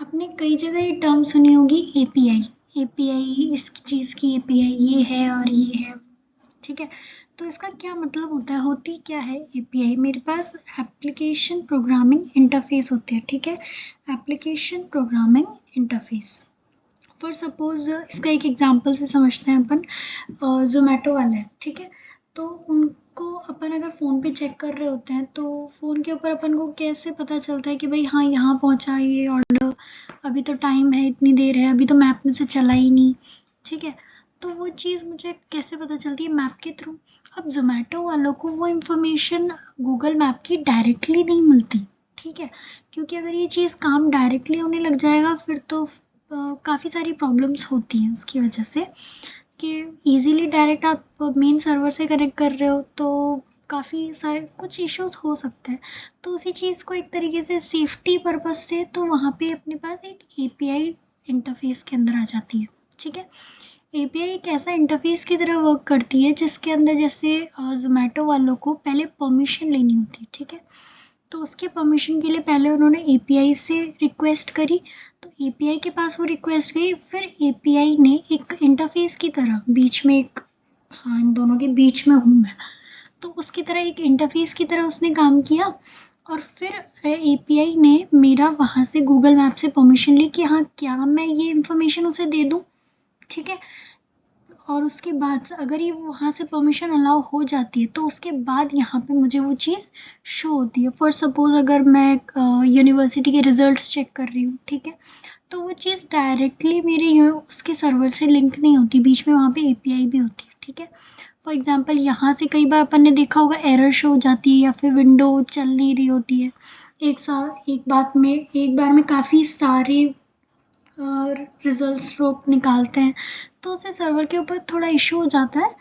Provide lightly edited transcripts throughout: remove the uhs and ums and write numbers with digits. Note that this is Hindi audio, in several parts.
आपने कई जगह ये टर्म सुनी होगी, एपीआई। एपीआई, इस चीज़ की एपीआई ये है और ये है, ठीक है। तो इसका क्या मतलब होता है, होती क्या है एपीआई? मेरे पास एप्लीकेशन प्रोग्रामिंग इंटरफेस होती है, ठीक है। Application programming interface, for suppose इसका एक एग्जांपल से समझते हैं अपन। ज़ोमैटो वाला है, ठीक है। तो उनको अपन अगर फ़ोन पे चेक कर रहे होते हैं तो फ़ोन के ऊपर अपन को कैसे पता चलता है कि भाई हाँ यहाँ पहुँचा ये ऑर्डर, अभी तो टाइम है, इतनी देर है, अभी तो मैप में से चला ही नहीं, ठीक है। तो वो चीज़ मुझे कैसे पता चलती है? मैप के थ्रू। अब ज़ोमैटो वालों को वो इन्फॉर्मेशन गूगल मैप की डायरेक्टली नहीं मिलती, ठीक है। क्योंकि अगर ये चीज़ काम डायरेक्टली होने लग जाएगा फिर तो काफ़ी सारी प्रॉब्लम्स होती हैं उसकी वजह से, कि इजीली डायरेक्ट आप मेन सर्वर से कनेक्ट कर रहे हो तो काफ़ी सारे कुछ इश्यूज हो सकते हैं। तो उसी चीज़ को एक तरीके से सेफ्टी पर्पस से तो वहाँ पे अपने पास एक एपीआई इंटरफेस के अंदर आ जाती है, ठीक है। एपीआई एक ऐसा इंटरफेस की तरह वर्क करती है जिसके अंदर जैसे ज़ोमैटो वालों को पहले परमिशन लेनी होती है, ठीक है। तो उसके परमिशन के लिए पहले उन्होंने एपीआई से रिक्वेस्ट करी, तो एपीआई के पास वो रिक्वेस्ट गई, फिर एपीआई ने एक इंटरफेस की तरह बीच में एक, हाँ इन दोनों के बीच में हूँ मैं, तो उसकी तरह एक इंटरफेस की तरह उसने काम किया। और फिर एपीआई ने मेरा वहाँ से गूगल मैप से परमिशन ली कि हाँ क्या मैं ये इन्फॉर्मेशन उसे दे दूँ, ठीक है। और उसके बाद अगर ये वहाँ से परमिशन अलाउ हो जाती है तो उसके बाद यहाँ पे मुझे वो चीज़ शो होती है। फॉर सपोज अगर मैं यूनिवर्सिटी के रिजल्ट्स चेक कर रही हूँ, ठीक है, तो वो चीज़ डायरेक्टली मेरे उसके सर्वर से लिंक नहीं होती, बीच में वहाँ पे एपीआई भी होती है, ठीक है। फॉर एग्जांपल यहाँ से कई बार अपन ने देखा होगा एरर शो हो जाती है या फिर विंडो चल नहीं रही होती है, एक बार में काफ़ी सारे रिजल्ट्स रोप निकालते हैं, तो उससे सर्वर के ऊपर थोड़ा इशू हो जाता है।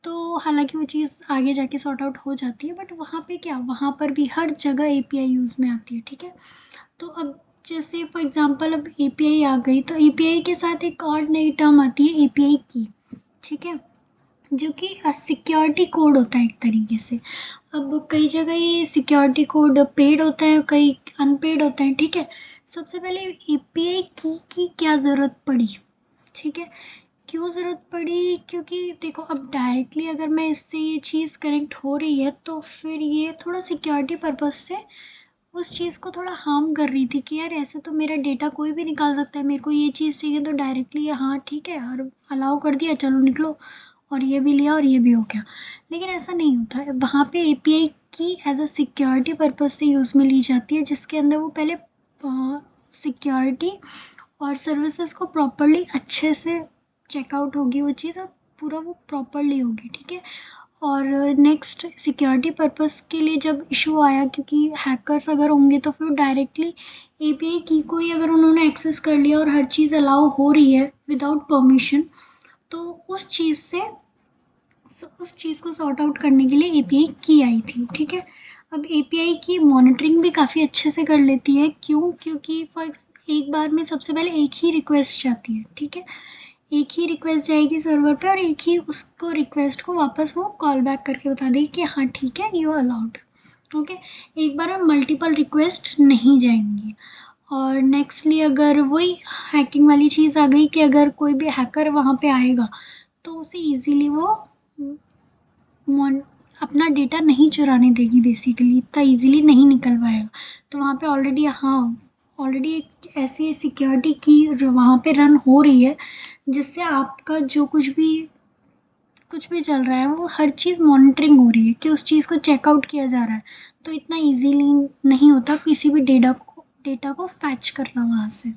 तो हालांकि वो चीज़ आगे जाके सॉर्ट आउट हो जाती है, बट वहाँ पे क्या, वहाँ पर भी हर जगह एपीआई यूज़ में आती है, ठीक है। तो अब जैसे फॉर एग्जांपल अब एपीआई आ गई तो एपीआई के साथ एक और नई टर्म आती है, एपीआई की, ठीक है, जो कि सिक्योरिटी कोड होता है एक तरीके से। अब कई जगह ये सिक्योरिटी कोड पेड होता है, कई अनपेड होते हैं, ठीक है। सबसे पहले एपीआई की क्या ज़रूरत पड़ी, ठीक है। क्यों ज़रूरत पड़ी? क्योंकि देखो अब डायरेक्टली अगर मैं इससे ये चीज़ कनेक्ट हो रही है तो फिर ये थोड़ा सिक्योरिटी पर्पस से उस चीज़ को थोड़ा हार्म कर रही थी कि यार ऐसे तो मेरा डेटा कोई भी निकाल सकता है, मेरे को ये चीज़ चाहिए तो डायरेक्टली हाँ ठीक है और अलाउ कर दिया, चलो निकलो, और ये भी लिया और ये भी हो गया। लेकिन ऐसा नहीं होता है, वहाँ पे एपीआई की एज अ सिक्योरिटी पर्पस से यूज़ में ली जाती है, जिसके अंदर वो पहले सिक्योरिटी और सर्विसेज को प्रॉपरली अच्छे से चेकआउट होगी वो चीज़, और पूरा वो प्रॉपरली होगी, ठीक है। और नेक्स्ट सिक्योरिटी पर्पस के लिए जब इशू आया, क्योंकि हैकर्स अगर होंगे तो फिर डायरेक्टली एपीआई की को ही अगर उन्होंने एक्सेस कर लिया और हर चीज़ अलाउ हो रही है विदाउट परमिशन, तो उस चीज़ को सॉर्ट आउट करने के लिए एपीआई की आई थी, ठीक है। अब एपीआई की मॉनिटरिंग भी काफ़ी अच्छे से कर लेती है, क्यों? क्योंकि एक बार में सबसे पहले एक ही रिक्वेस्ट जाती है, ठीक है। एक ही रिक्वेस्ट जाएगी सर्वर पे और एक ही उसको रिक्वेस्ट को वापस वो कॉल बैक करके बता देगी कि हाँ ठीक है यू अलाउड, ओके। एक बार में मल्टीपल रिक्वेस्ट नहीं जाएंगी। और नेक्स्टली अगर वही हैकिंग वाली चीज़ आ गई कि अगर कोई भी हैकर वहाँ पे आएगा तो उसे इजीली वो अपना डेटा नहीं चुराने देगी, बेसिकली इतना इजीली नहीं निकल पाएगा। तो वहाँ पे ऑलरेडी एक ऐसी सिक्योरिटी की वहाँ पे रन हो रही है जिससे आपका जो कुछ भी चल रहा है वो हर चीज़ मॉनिटरिंग हो रही है कि उस चीज़ को चेकआउट किया जा रहा है। तो इतना इजीली नहीं होता किसी भी डेटा को फैच करना वहाँ से।